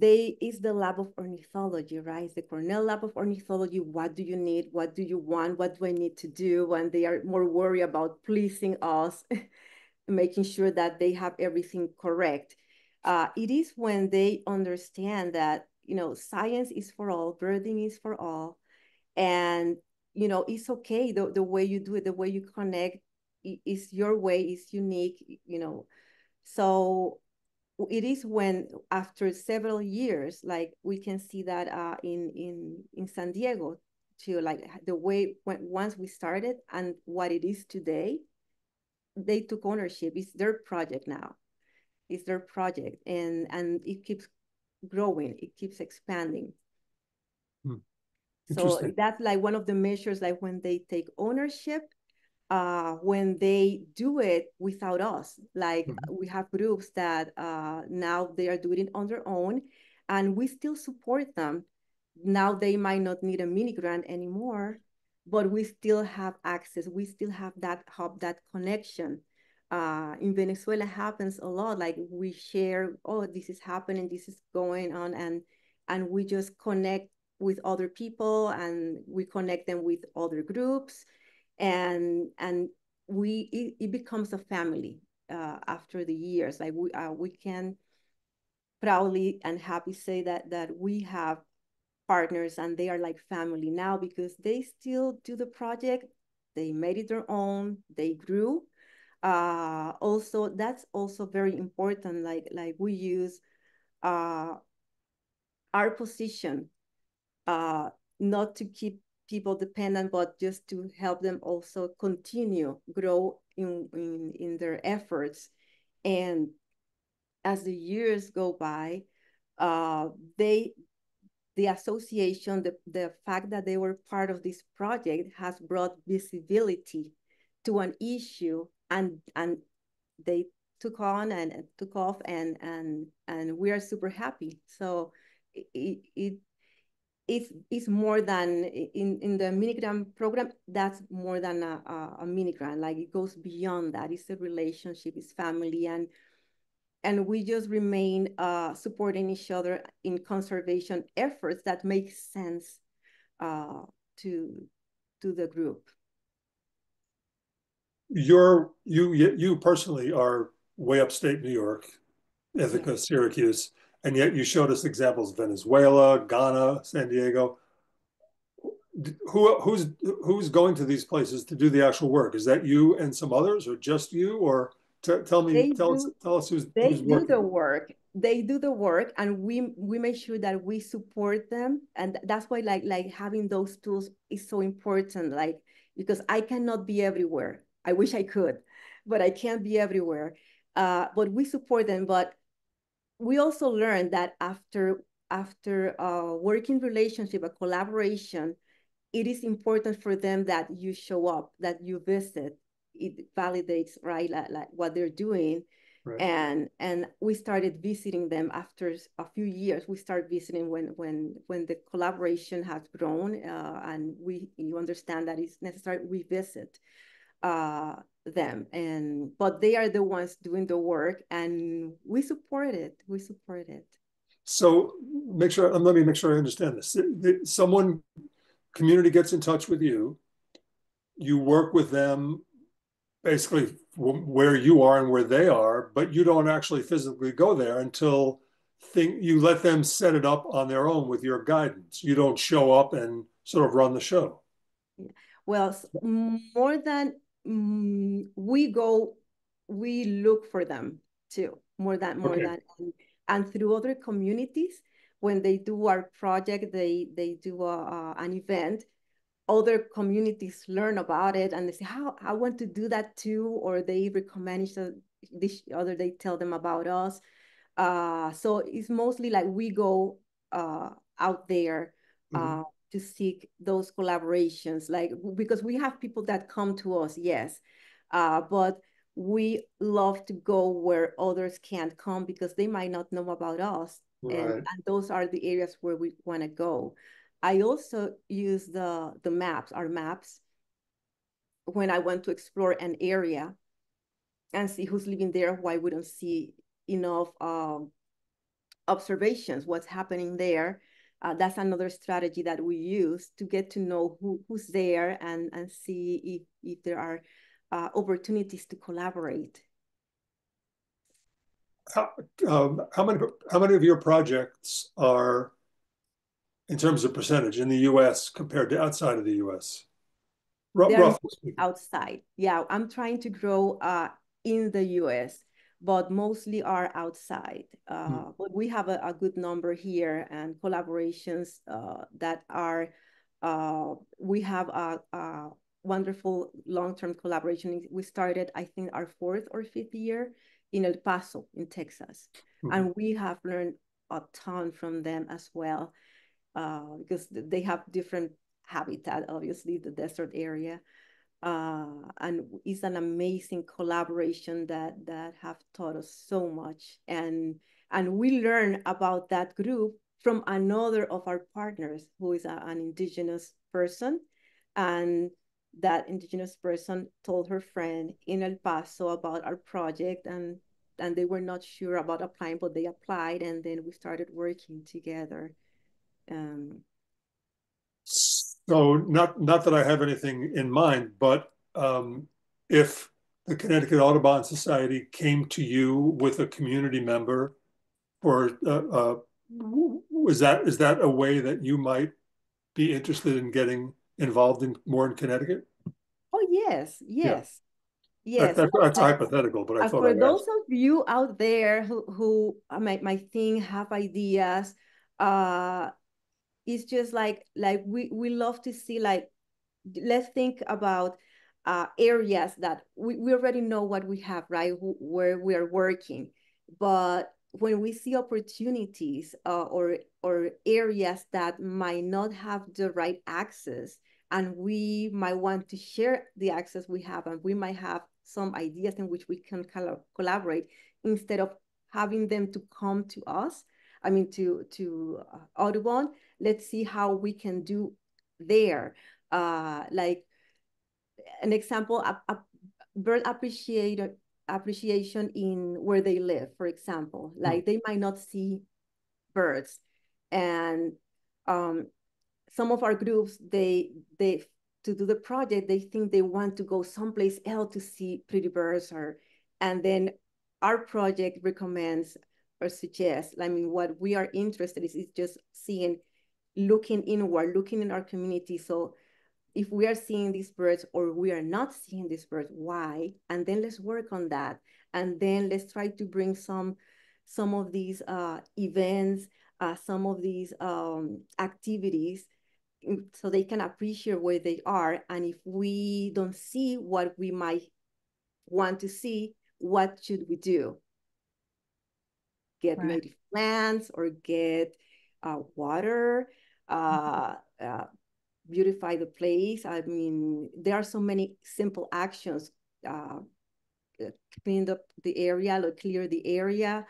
is the lab of ornithology, right? It's the Cornell lab of ornithology. What do you need? What do you want? What do I need to do? And they are more worried about pleasing us, making sure that they have everything correct. It is when they understand that, science is for all, birding is for all. And, it's okay. The way you do it, the way you connect is your way, is unique, So it is when, after several years, like we can see that in San Diego too, like the way once we started and what it is today, they took ownership. It's their project now. It's their project, and it keeps growing. It keeps expanding. So that's like one of the measures, like when they take ownership, when they do it without us. Like we have groups that now they are doing it on their own, and we still support them. Now they might not need a mini grant anymore, but we still have access. We still have that hub, that connection. In Venezuela happens a lot. Like we share, oh, this is happening, this is going on, and we just connect with other people, and we connect them with other groups, and it becomes a family after the years. Like we can proudly and happy say that we have partners, and they are like family now, because they still do the project. They made it their own. They grew. Also, that's also very important. Like we use our position, not to keep people dependent, but just to help them also continue grow in their efforts. And as the years go by, the association, the fact that they were part of this project has brought visibility to an issue, and they took on and took off, and we are super happy. So it's more than in the mini grant program. That's more than a mini grant. Like it goes beyond that. It's a relationship, it's family, and we just remain supporting each other in conservation efforts that make sense to the group. You personally are way upstate New York, Ithaca, Yes. Syracuse, and yet you showed us examples of Venezuela, Ghana, San Diego. Who's going to these places to do the actual work? Is that you and some others, or just you? Or tell us who's They do working? the work. they do the work, and we make sure that we support them, and that's why like having those tools is so important. Like, because I cannot be everywhere. I wish I could, but I can't be everywhere. But we support them. But we also learned that after a working relationship, a collaboration, it is important for them that you show up, that you visit. It validates, right, like what they're doing. Right. And we started visiting them after a few years. We started visiting when the collaboration has grown, and you understand that it's necessary, we visit them. But they are the ones doing the work, and we support it. We support it. So let me make sure I understand this. Someone, community gets in touch with you, you work with them basically where you are and where they are, but you don't actually physically go there until you let them set it up on their own with your guidance. You don't show up and sort of run the show. Well, more than we go, we look for them too, more than and through other communities, when they do our project, they do an event, other communities learn about it, and they say, how I want to do that too, or they recommend each other, they tell them about us. So it's mostly like we go out there to seek those collaborations, like, because we have people that come to us, yes, but we love to go where others can't come because they might not know about us. Right. And those are the areas where we want to go. I also use the maps, our maps, when I want to explore an area and see who's living there, who I wouldn't see enough observations, what's happening there. That's another strategy that we use to get to know who's there, and see if there are opportunities to collaborate. How many of your projects are, in terms of percentage, in the U.S. compared to outside of the U.S.? Roughly speaking. Outside. Yeah, I'm trying to grow in the U.S., but mostly are outside. But we have a good number here, and collaborations that are, we have a wonderful long-term collaboration. We started, I think, our 4th or 5th year in El Paso, in Texas. And we have learned a ton from them as well, because they have different habitat, obviously, the desert area. And it's an amazing collaboration that have taught us so much. And we learn about that group from another of our partners, who is an indigenous person. And that indigenous person told her friend in El Paso about our project, and they were not sure about applying, but they applied, and then we started working together. So not that I have anything in mind, but if the Connecticut Audubon Society came to you with a community member, or is that a way that you might be interested in getting involved in more in Connecticut? Oh, yes. Yeah. Yes. That's hypothetical, but I thought for I'd those ask. of you out there who might think, have ideas, it's just like we love to see, like, let's think about areas that we already know what we have, right? Where we are working. But when we see opportunities or areas that might not have the right access, and we might want to share the access we have, and we might have some ideas in which we can collaborate, instead of having them to come to us, I mean, to Audubon, let's see how we can do there. Like an example, a bird appreciation in where they live, for example. Like they might not see birds, and some of our groups, they to do the project, they think they want to go someplace else to see pretty birds, and then our project recommends or suggests, I mean, what we are interested in is just looking inward, looking in our community. So if we are seeing these birds or we are not seeing these birds, why? And then let's work on that. And then let's try to bring some some of these events, some of these activities, so they can appreciate where they are. And if we don't see what we might want to see, what should we do? Get Right. native plants or get water, beautify the place. I mean, there are so many simple actions. Clean up the area, like clear the area,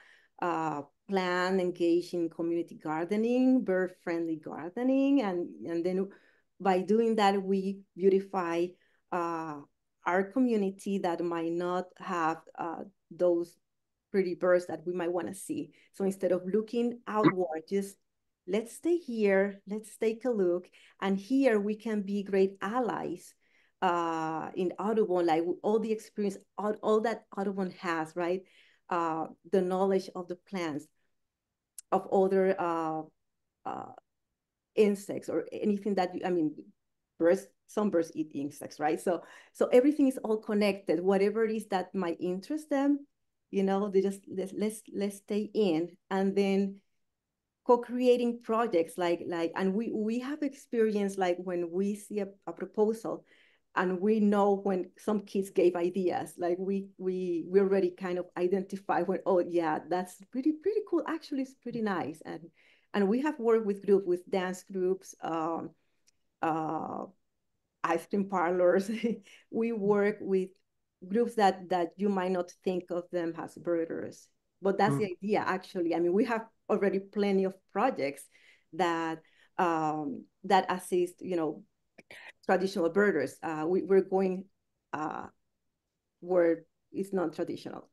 plan, engage in community gardening, bird-friendly gardening, and then by doing that, we beautify our community that might not have those pretty birds that we might want to see. So instead of looking outward, just let's stay here, let's take a look, and here we can be great allies in Audubon, like all the experience, all that Audubon has, right? The knowledge of the plants, of other insects or anything that I mean, birds, some birds eat insects, right? So everything is all connected. Whatever it is that might interest them, you know, they just let's stay in, and then co-creating projects and we have experience like when we see a proposal and we know when some kids gave ideas, like we already kind of identify when, oh yeah, that's pretty cool, actually it's pretty nice. And we have worked with groups, with dance groups, uh ice cream parlors. We work with groups that you might not think of them as birders, but that's the idea, actually. I mean, we have already plenty of projects that that assist, you know, traditional birders. We're going where it's non-traditional.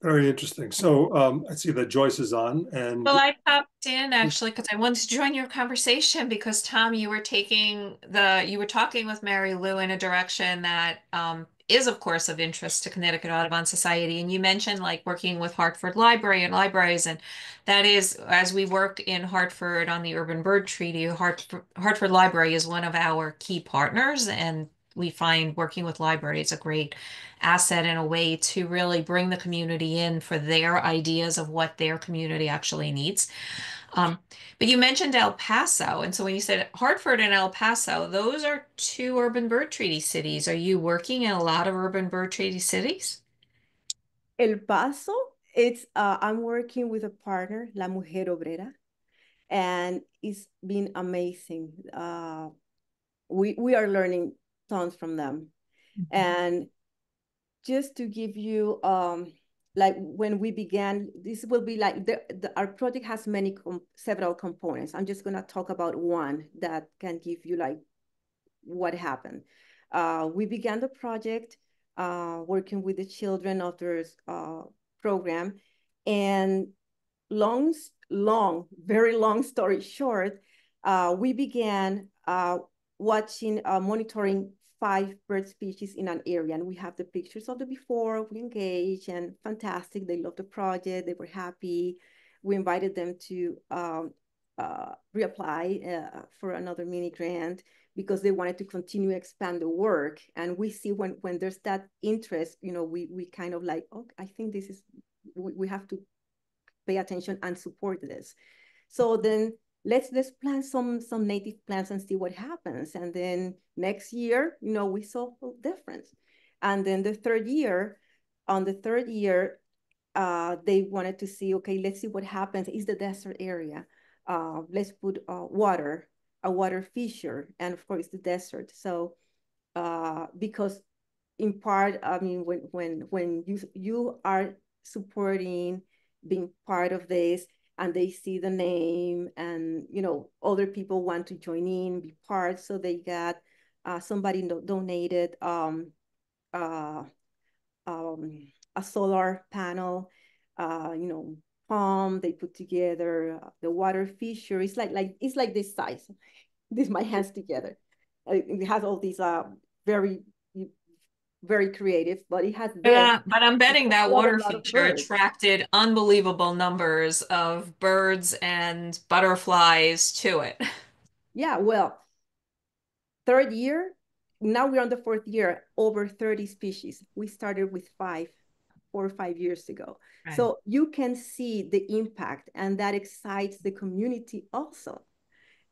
Very interesting. So I see that Joyce is on, and Well, I popped in actually because I wanted to join your conversation because Tom, you were talking with Mary Lou in a direction that is, of course, of interest to Connecticut Audubon Society. And you mentioned like working with Hartford Library and libraries, and that is, as we work in Hartford on the Urban Bird Treaty, Hartford Library is one of our key partners, and we find working with libraries a great asset and a way to really bring the community in for their ideas of what their community actually needs. But you mentioned El Paso, and so when you said Hartford and El Paso, those are two urban bird treaty cities. Are you working in a lot of urban bird treaty cities? El Paso, I'm working with a partner, La Mujer Obrera, and it's been amazing. We are learning tons from them. And just to give you like when we began, this will be like our project has several components. I'm just going to talk about one that can give you like what happened. We began the project working with the children of this program, and very long story short, we began monitoring 5 bird species in an area. And we have the pictures of the before, we engaged, and fantastic. They loved the project, they were happy. We invited them to reapply for another mini grant because they wanted to continue expand the work. And we see when there's that interest, you know, we kind of like, oh, I think this is, we have to pay attention and support this. So then let's plant some native plants and see what happens. And then next year, you know, we saw a difference. And then on the third year, they wanted to see, okay, let's see what happens. Is the desert area. Let's put a water feature, and of course the desert. So because in part, I mean, when you are supporting, being part of this, and they see the name, and you know other people want to join in, be part, so they got somebody donated uh, a solar panel, you know, palm they put together, the water feature. It's it's like this size, this my hands together. It has all these very very creative, but it has this. Yeah, but I'm betting that water A lot of feature birds. attracted unbelievable numbers of birds and butterflies to it. Yeah, well, third year, now we're on the fourth year, over 30 species. We started with 5. 4 or 5 years ago. Right. So you can see the impact, and that excites the community also.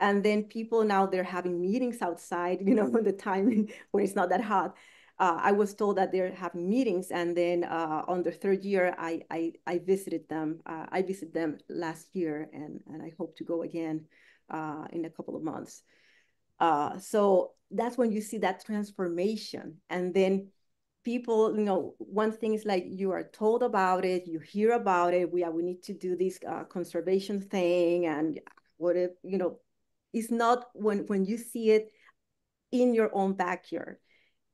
And then people now, they're having meetings outside, when the time when it's not that hot. I was told that they're having meetings, and then on the third year, I visited them. I visited them last year, and I hope to go again in a couple of months. So that's when you see that transformation. And then people, one thing is like you are told about it, you hear about it. We need to do this conservation thing, and what if, it's not when you see it in your own backyard,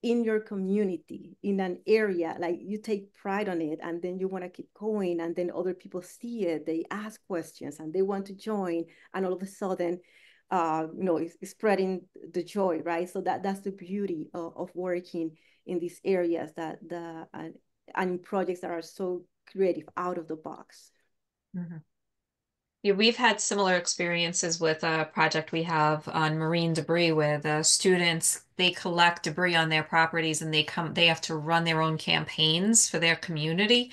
in your community, in an area, like you take pride on it, and then you want to keep going, and then other people see it, they ask questions, and they want to join, and all of a sudden, it's spreading the joy, right? So that's the beauty of working in these areas and projects that are so creative, out of the box. Mm-hmm. Yeah, we've had similar experiences with a project we have on marine debris where the students, they collect debris on their properties and they have to run their own campaigns for their community.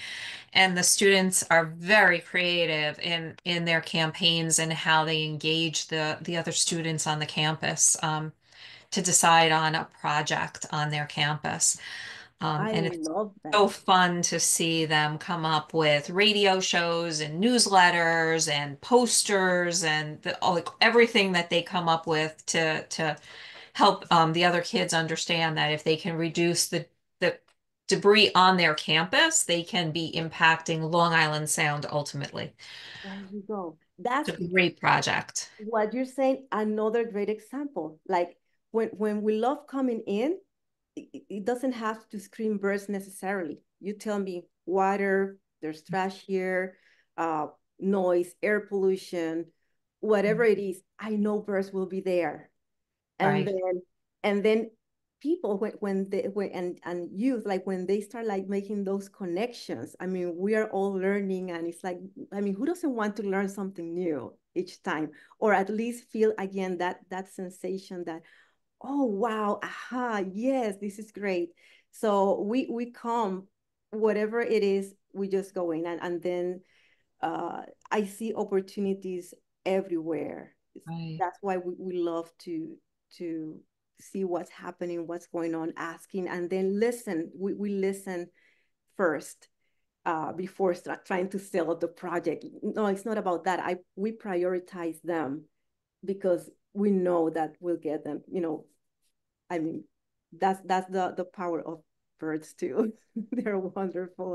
And the students are very creative in their campaigns and how they engage the other students on the campus to decide on a project on their campus. I And it's love so that. fun to see them come up with radio shows and newsletters and posters and like everything that they come up with to help the other kids understand that if they can reduce the debris on their campus, they can be impacting Long Island Sound ultimately. There you go. That's It's a great project. what you're saying. Another great example. Like when we love coming in, it doesn't have to scream birds necessarily. You tell me water, there's trash here, uh, noise, air pollution, whatever it is, I know birds will be there. And Right. then people and youth, like when they start like making those connections, I mean, we are all learning, and it's like, I mean, who doesn't want to learn something new each time, or at least feel again that sensation that, oh wow, aha, yes, this is great. So we come, whatever it is, we just go in, and then uh I see opportunities everywhere. Right. That's why we love to see what's happening, what's going on, asking, and then listen. We listen first before trying to sell the project. No, it's not about that. We prioritize them because we know that we'll get them. I mean, that's the power of birds too. They're wonderful,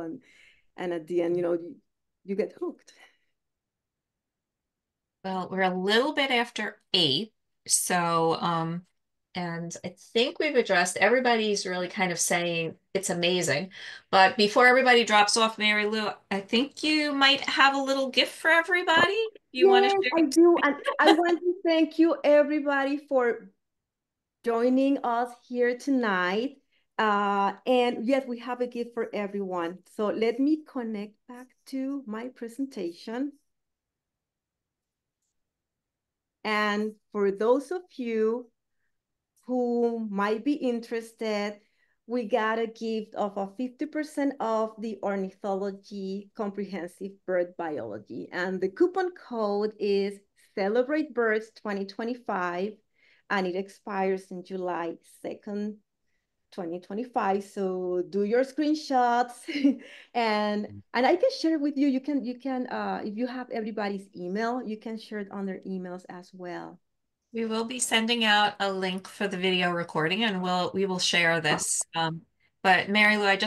and at the end, you get hooked. Well, we're a little bit after 8, so and I think we've addressed everybody's really kind of saying it's amazing. But before everybody drops off, Mary Lou, I think you might have a little gift for everybody. You want to Yes, I share? do. And I want to thank you, everybody, for joining us here tonight. And yes, we have a gift for everyone. So let me connect back to my presentation. And for those of you who might be interested, we got a gift of a 50% off the ornithology comprehensive bird biology. And the coupon code is Celebrate Birds 2025, and it expires in July 2nd, 2025. So do your screenshots and I can share with you. You can if you have everybody's email, you can share it on their emails as well. We will be sending out a link for the video recording, and we will share this. But Mary Lou, I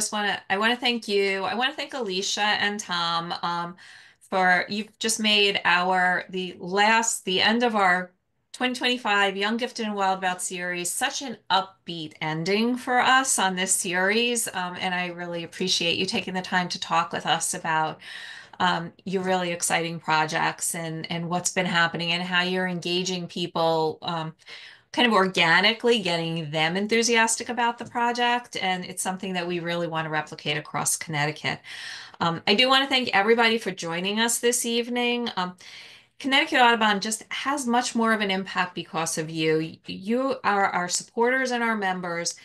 want to thank you. I want to thank Alicia and Tom for you've just made the end of our 2025 Young Gifted and Wild About series such an upbeat ending for us on this series. And I really appreciate you taking the time to talk with us about your really exciting projects and what's been happening and how you're engaging people kind of organically, getting them enthusiastic about the project. And it's something that we really want to replicate across Connecticut. I do want to thank everybody for joining us this evening. Connecticut Audubon just has much more of an impact because of you. You are our supporters and our members.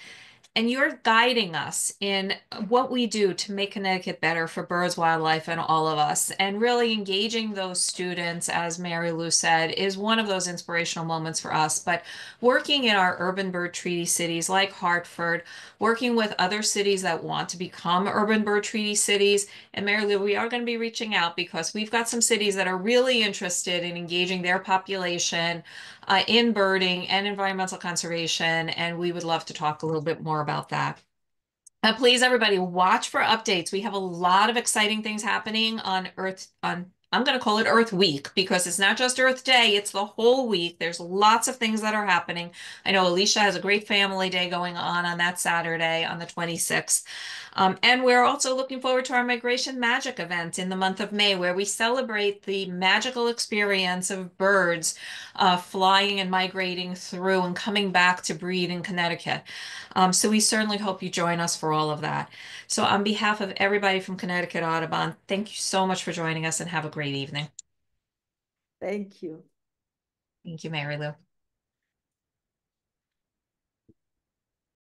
and you're guiding us in what we do to make Connecticut better for birds, wildlife, and all of us. And really engaging those students, as Marilu said, is one of those inspirational moments for us. But working in our urban bird treaty cities like Hartford, working with other cities that want to become urban bird treaty cities, and Marilu, we are going to be reaching out because we've got some cities that are really interested in engaging their population in birding and environmental conservation, and we would love to talk a little bit more about that. Please, everybody, watch for updates. We have a lot of exciting things happening on I'm going to call it Earth Week because it's not just Earth Day, it's the whole week. There's lots of things that are happening. I know Alicia has a great family day going on that Saturday on the 26th. And we're also looking forward to our Migration Magic event in the month of May, where we celebrate the magical experience of birds flying and migrating through and coming back to breed in Connecticut. So we certainly hope you join us for all of that. So on behalf of everybody from Connecticut Audubon, thank you so much for joining us and have a great evening. Thank you. Thank you, Marilu.